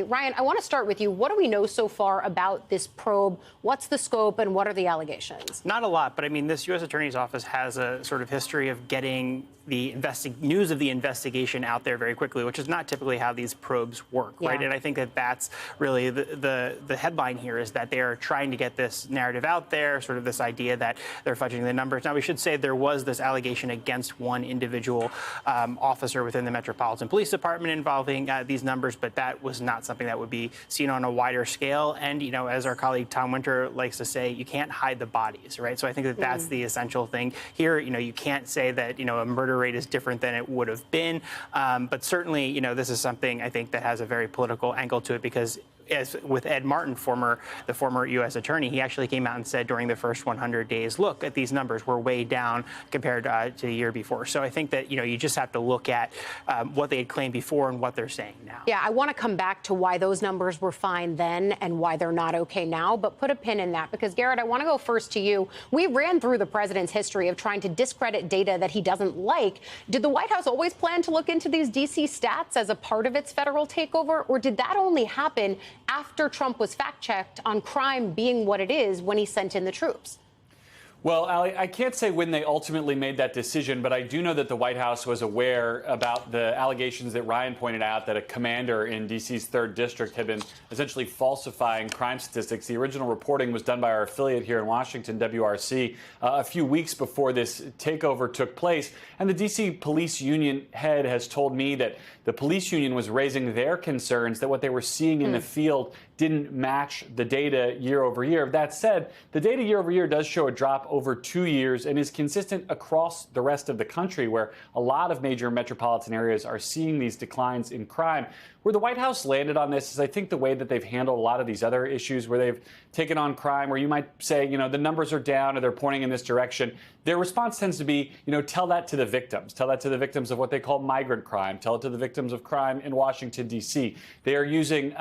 Ryan, I want to start with you. What do we know so far about this probe? What's the scope and what are the allegations? Not a lot, but I mean, this U.S. Attorney's Office has a sort of history of getting the news of the investigation out there very quickly, which is not typically how these probes work, right? And I think that that's really the headline here, is that they are trying to get this narrative out there, sort of this idea that they're fudging the numbers. Now, we should say there was this allegation against one individual officer within the Metropolitan Police Department involving these numbers, but that was not something that would be seen on a wider scale. And, you know, as our colleague Tom Winter likes to say, you can't hide the bodies, right? So I think that that's the essential thing here. You know, you can't say that, you know, a murder rate is different than it would have been. But certainly, you know, this is something I think that has a very political angle to it, because as with Ed Martin, the former U.S. attorney, he actually came out and said during the first 100 days, look at these numbers, we're way down compared to the year before. So I think that, you know, you just have to look at what they had claimed before and what they're saying now. Yeah, I want to come back to why those numbers were fine then and why they're not okay now, but put a pin in that, because Garrett, I want to go first to you. We ran through the president's history of trying to discredit data that he doesn't like. Did the White House always plan to look into these D.C. stats as a part of its federal takeover, or did that only happen after Trump was fact-checked on crime being what it is when he sent in the troops? Well, Ali, I can't say when they ultimately made that decision, but I do know that the White House was aware about the allegations that Ryan pointed out, that a commander in D.C.'s 3rd District had been essentially falsifying crime statistics. The original reporting was done by our affiliate here in Washington, WRC, a few weeks before this takeover took place. And the D.C. Police Union head has told me that the police union was raising their concerns that what they were seeing in the field didn't match the data year over year. That said, the data year over year does show a drop over 2 years and is consistent across the rest of the country, where a lot of major metropolitan areas are seeing these declines in crime. Where the White House landed on this is, I think, the way that they've handled a lot of these other issues where they've taken on crime, where you might say, you know, the numbers are down or they're pointing in this direction. Their response tends to be, you know, tell that to the victims. Tell that to the victims of what they call migrant crime. Tell it to the victims of crime in Washington, D.C. They are using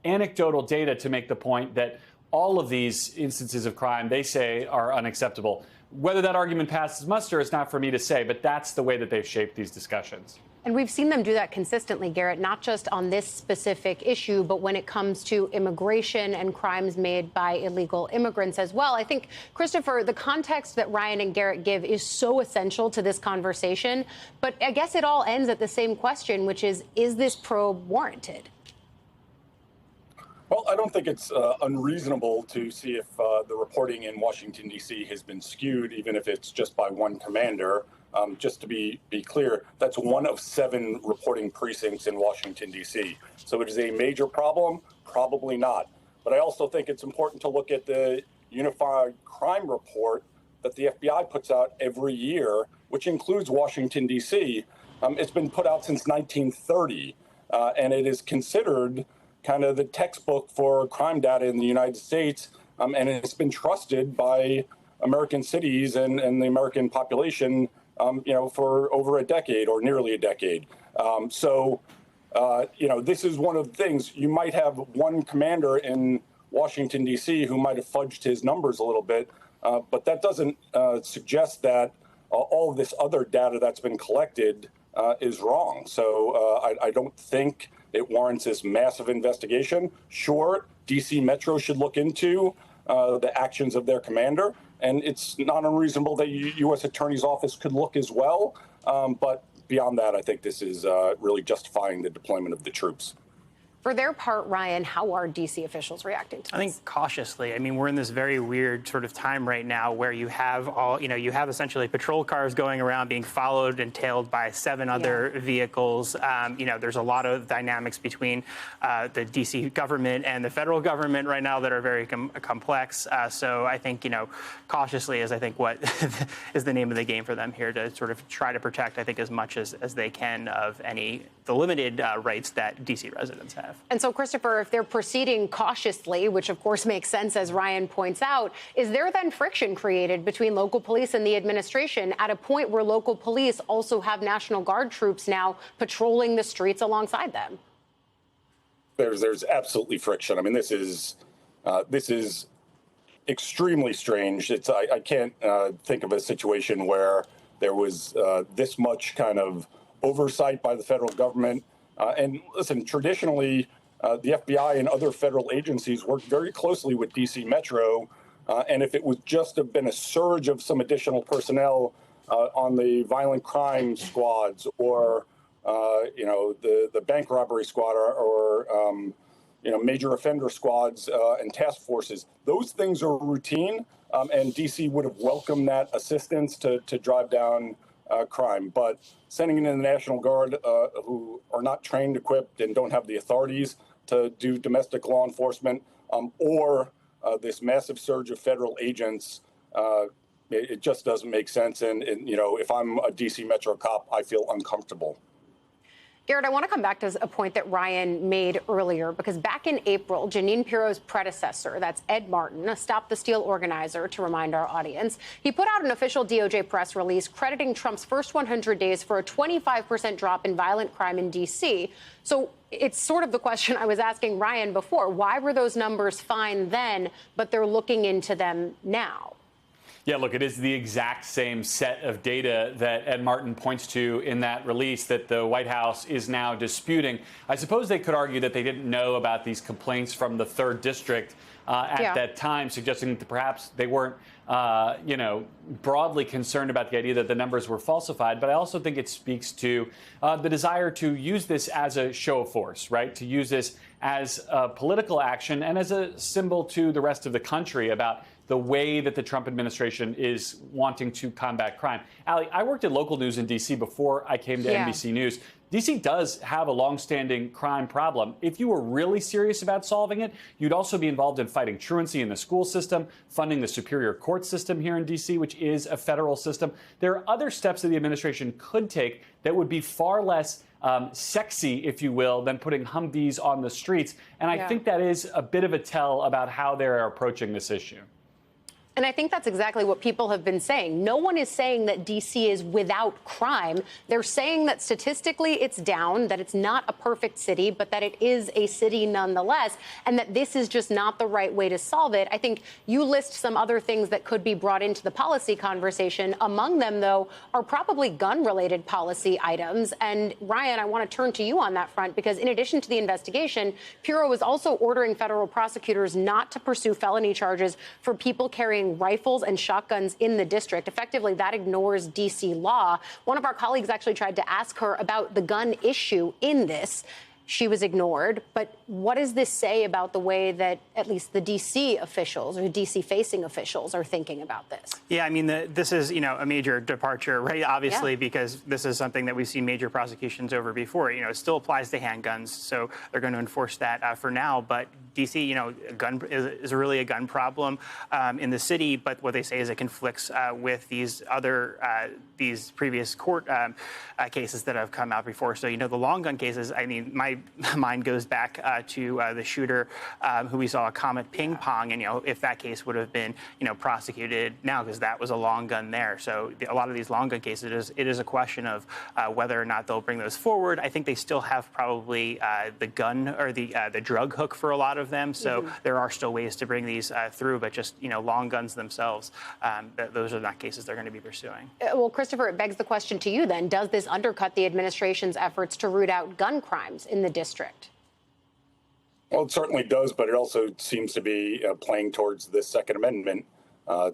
anecdotal data to make the point that all of these instances of crime, they say, are unacceptable. Whether that argument passes muster is not for me to say, but that's the way that they've shaped these discussions. And we've seen them do that consistently, Garrett, not just on this specific issue, but when it comes to immigration and crimes made by illegal immigrants as well. I think, Christopher, the context that Ryan and Garrett give is so essential to this conversation. But I guess it all ends at the same question, which is this probe warranted? Well, I don't think it's unreasonable to see if the reporting in Washington, D.C. has been skewed, even if it's just by one commander. Just to be clear, that's one of 7 reporting precincts in Washington, D.C. So it is a major problem? Probably not. But I also think it's important to look at the Unified Crime Report that the FBI puts out every year, which includes Washington, D.C. It's been put out since 1930, and it is considered kind of the textbook for crime data in the United States, and it's been trusted by American cities and the American population, you know, for over a decade or nearly a decade. You know, this is one of the things. You might have one commander in Washington, D.C. who might have fudged his numbers a little bit, but that doesn't suggest that all of this other data that's been collected is wrong. So I don't think it warrants this massive investigation. Sure, D.C. Metro should look into the actions of their commander, and it's not unreasonable that U.S. Attorney's Office could look as well. But beyond that, I think this is really justifying the deployment of the troops. For their part, Ryan, how are D.C. officials reacting to this? I think cautiously. I mean, we're in this very weird sort of time right now where you have you have essentially patrol cars going around being followed and tailed by 7 other vehicles. You know, there's a lot of dynamics between the D.C. government and the federal government right now that are very complex. So I think, you know, cautiously is, I think, what is the name of the game for them here, to sort of try to protect, I think, as much as they can of the limited rights that D.C. residents have. And so, Christopher, if they're proceeding cautiously, which of course makes sense, as Ryan points out, is there then friction created between local police and the administration at a point where local police also have National Guard troops now patrolling the streets alongside them? There's absolutely friction. I mean, this is extremely strange. I can't think of a situation where there was this much kind of oversight by the federal government. And listen, traditionally, the FBI and other federal agencies work very closely with DC Metro. And if it was just have been a surge of some additional personnel on the violent crime squads or, the bank robbery squad or major offender squads and task forces, those things are routine. And DC would have welcomed that assistance to drive down crime. But sending in the National Guard, who are not trained, equipped, and don't have the authorities to do domestic law enforcement, or this massive surge of federal agents, it just doesn't make sense. And if I'm a DC Metro cop, I feel uncomfortable. Garrett, I want to come back to a point that Ryan made earlier, because back in April, Jeanine Pirro's predecessor, that's Ed Martin, a Stop the Steal organizer, to remind our audience, he put out an official DOJ press release crediting Trump's first 100 days for a 25% drop in violent crime in D.C. So it's sort of the question I was asking Ryan before. Why were those numbers fine then, but they're looking into them now? Yeah, look, it is the exact same set of data that Ed Martin points to in that release that the White House is now disputing. I suppose they could argue that they didn't know about these complaints from the 3rd District at that time, suggesting that perhaps they weren't, broadly concerned about the idea that the numbers were falsified. But I also think it speaks to the desire to use this as a show of force, right? To use this as a political action and as a symbol to the rest of the country about the way that the Trump administration is wanting to combat crime. Allie, I worked at local news in D.C. before I came to NBC News. D.C. does have a longstanding crime problem. If you were really serious about solving it, you'd also be involved in fighting truancy in the school system, funding the Superior Court system here in D.C., which is a federal system. There are other steps that the administration could take that would be far less sexy, if you will, than putting Humvees on the streets. And I think that is a bit of a tell about how they're approaching this issue. And I think that's exactly what people have been saying. No one is saying that D.C. is without crime. They're saying that statistically it's down, that it's not a perfect city, but that it is a city nonetheless, and that this is just not the right way to solve it. I think you list some other things that could be brought into the policy conversation. Among them, though, are probably gun-related policy items. And Ryan, I want to turn to you on that front, because in addition to the investigation, Pirro is also ordering federal prosecutors not to pursue felony charges for people carrying rifles and shotguns in the district. Effectively, that ignores D.C. law. One of our colleagues actually tried to ask her about the gun issue in this. She was ignored. But what does this say about the way that at least the D.C. officials or D.C.-facing officials are thinking about this? Yeah, I mean, this is, a major departure, right? Obviously, because this is something that we've seen major prosecutions over before. It still applies to handguns, so they're going to enforce that for now. But D.C., gun is really a gun problem in the city. But what they say is it conflicts with these other these previous court cases that have come out before. So, the long gun cases, I mean, my mind goes back to the shooter who we saw a Comet ping pong. And, if that case would have been, prosecuted now, because that was a long gun there. So a lot of these long gun cases, it is a question of whether or not they'll bring those forward. I think they still have probably the gun or the drug hook for a lot of them. So there are still ways to bring these through. But just, long guns themselves, those are not cases they're going to be pursuing. Well, Christopher, it begs the question to you then. Does this undercut the administration's efforts to root out gun crimes in the district? Well, it certainly does, but it also seems to be playing towards the Second Amendment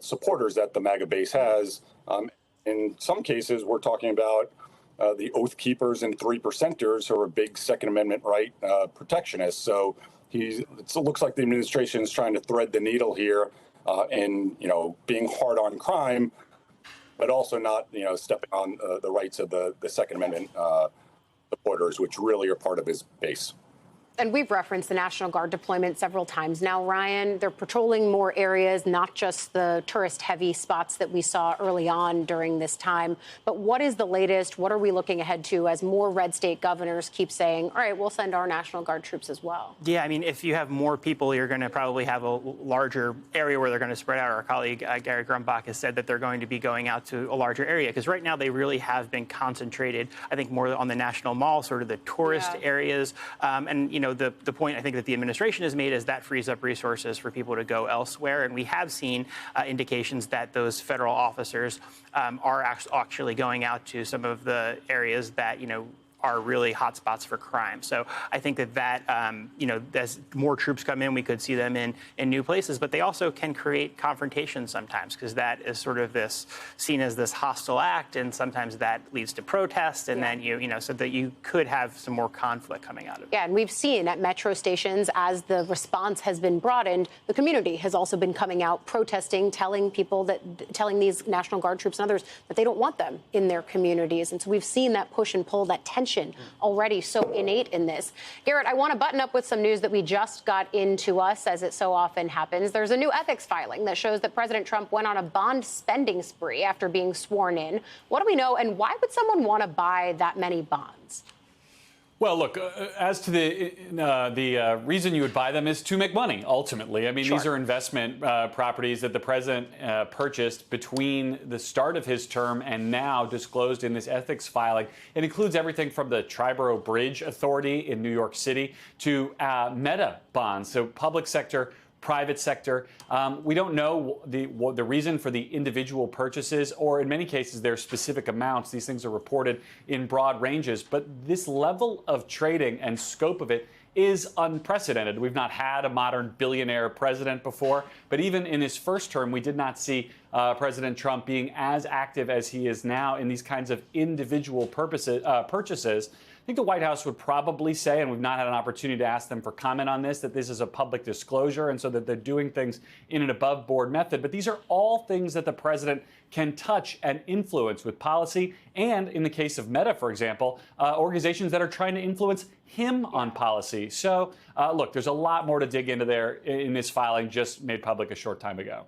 supporters that the MAGA base has. In some cases, we're talking about the Oath Keepers and 3%ers who are big Second Amendment right protectionists. So it looks like the administration is trying to thread the needle here in being hard on crime, but also not stepping on the rights of the Second Amendment supporters, which really are part of his base. And we've referenced the National Guard deployment several times now, Ryan. They're patrolling more areas, not just the tourist-heavy spots that we saw early on during this time. But what is the latest? What are we looking ahead to as more red state governors keep saying, all right, we'll send our National Guard troops as well? Yeah, I mean, if you have more people, you're going to probably have a larger area where they're going to spread out. Our colleague, Gary Grumbach, has said that they're going to be going out to a larger area, because right now they really have been concentrated, I think, more on the National Mall, sort of the tourist areas. And, the point I think that the administration has made is that frees up resources for people to go elsewhere. And we have seen indications that those federal officers are actually going out to some of the areas that, are really hotspots for crime. So I think that as more troops come in, we could see them in new places. But they also can create confrontation sometimes, because that is sort of this seen as this hostile act, and sometimes that leads to protest, and then so that you could have some more conflict coming out of it. Yeah, and we've seen at metro stations, as the response has been broadened, the community has also been coming out protesting, telling these National Guard troops and others that they don't want them in their communities. And so we've seen that push and pull, that tension already so innate in this. Garrett, I want to button up with some news that we just got into us, as it so often happens. There's a new ethics filing that shows that President Trump went on a bond spending spree after being sworn in. What do we know, and why would someone want to buy that many bonds? Well, look, as to the reason you would buy them is to make money, ultimately. I mean, These are investment properties that the president purchased between the start of his term and now disclosed in this ethics filing. It includes everything from the Triborough Bridge Authority in New York City to Meta bonds, so public sector, private sector. We don't know the reason for the individual purchases, or in many cases, their specific amounts. These things are reported in broad ranges. But this level of trading and scope of it is unprecedented. We've not had a modern billionaire president before, but even in his first term, we did not see President Trump being as active as he is now in these kinds of individual purchases. I think the White House would probably say, and we've not had an opportunity to ask them for comment on this, that this is a public disclosure and so that they're doing things in an above-board method. But these are all things that the president can touch and influence with policy. And in the case of Meta, for example, organizations that are trying to influence him on policy. So, look, there's a lot more to dig into there in this filing just made public a short time ago.